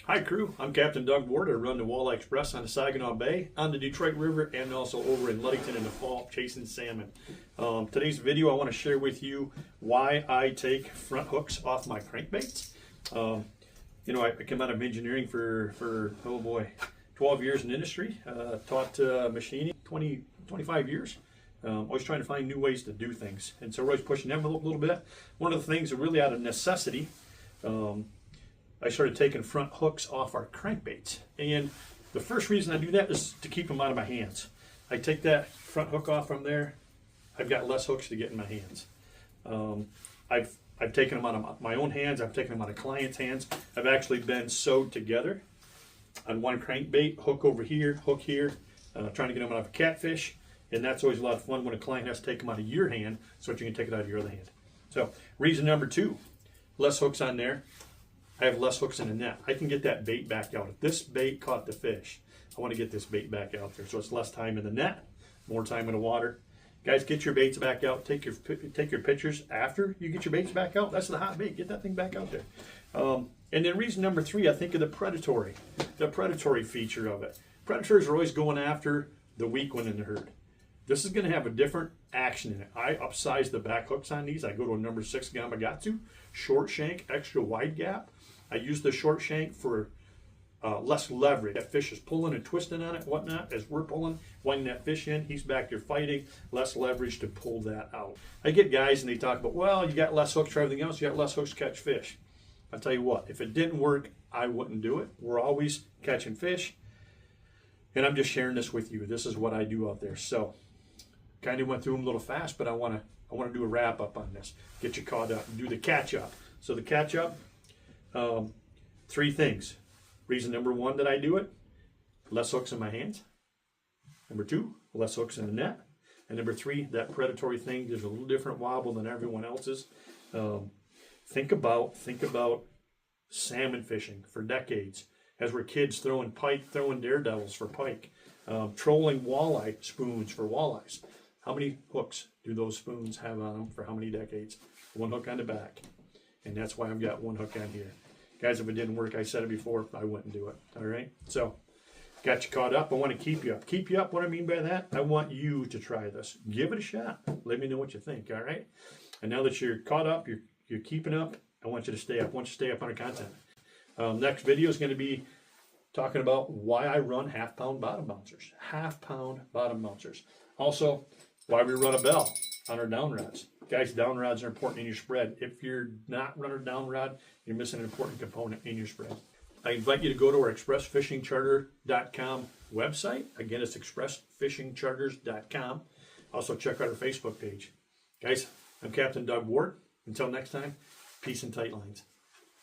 Hi crew, I'm Captain Doug Ward. I run the Walleye Express on the Saginaw Bay, on the Detroit River, and also over in Ludington in the fall chasing salmon. Today's video I want to share with you why I take front hooks off my crankbaits. I came out of engineering for 12 years in the industry, taught machining 25 years. Always trying to find new ways to do things, and so we're always pushing the envelope a little bit. One of the things that really out of necessity, I started taking front hooks off our crankbaits. And the first reason I do that is to keep them out of my hands. I take that front hook off from there, I've got less hooks to get in my hands. I've taken them out of my own hands, I've taken them out of clients' hands. I've actually been sewed together on one crankbait, hook over here, hook here, trying to get them out of a catfish. And that's always a lot of fun when a client has to take them out of your hand so that you can take it out of your other hand. So reason number two, less hooks on there. I have less hooks in the net. I can get that bait back out. If this bait caught the fish, I want to get this bait back out there. So it's less time in the net, more time in the water. Guys, get your baits back out. Take your pictures after you get your baits back out. That's the hot bait. Get that thing back out there. And then reason number three, I think of the predatory feature of it. Predators are always going after the weak one in the herd. This is going to have a different action in it. I upsize the back hooks on these. I go to a number 6 Gamakatsu, short shank, extra wide gap. I use the short shank for less leverage. That fish is pulling and twisting on it, whatnot. As we're pulling, winding that fish in, he's back there fighting, less leverage to pull that out. I get guys and they talk about, well, you got less hooks for everything else, you got less hooks to catch fish. I'll tell you what, if it didn't work, I wouldn't do it. We're always catching fish. And I'm just sharing this with you. This is what I do out there. So, kind of went through them a little fast, but I want to do a wrap up on this. Get you caught up and do the catch up. So the catch up, three things. Reason number one that I do it, less hooks in my hands. Number two, less hooks in the net. And number three, that predatory thing, there's a little different wobble than everyone else's. Think about salmon fishing for decades. As we're kids throwing pike, throwing daredevils for pike, trolling walleye spoons for walleyes. How many hooks do those spoons have on them for how many decades? One hook on the back. And that's why I've got one hook on here. Guys, if it didn't work, I said it before, I wouldn't do it. All right? So, got you caught up. I want to keep you up. Keep you up, what I mean by that, I want you to try this. Give it a shot. Let me know what you think, all right? And now that you're caught up, you're keeping up, I want you to stay up. I want you to stay up on our content. Next video is going to be talking about why I run half-pound bottom bouncers. Half-pound bottom bouncers. Also, why we run a bell on our down rods. Guys, down rods are important in your spread. If you're not running a down rod, you're missing an important component in your spread. I invite you to go to our expressfishingcharter.com website. Again, it's expressfishingcharters.com. Also, check out our Facebook page. Guys, I'm Captain Doug Ward. Until next time, peace and tight lines.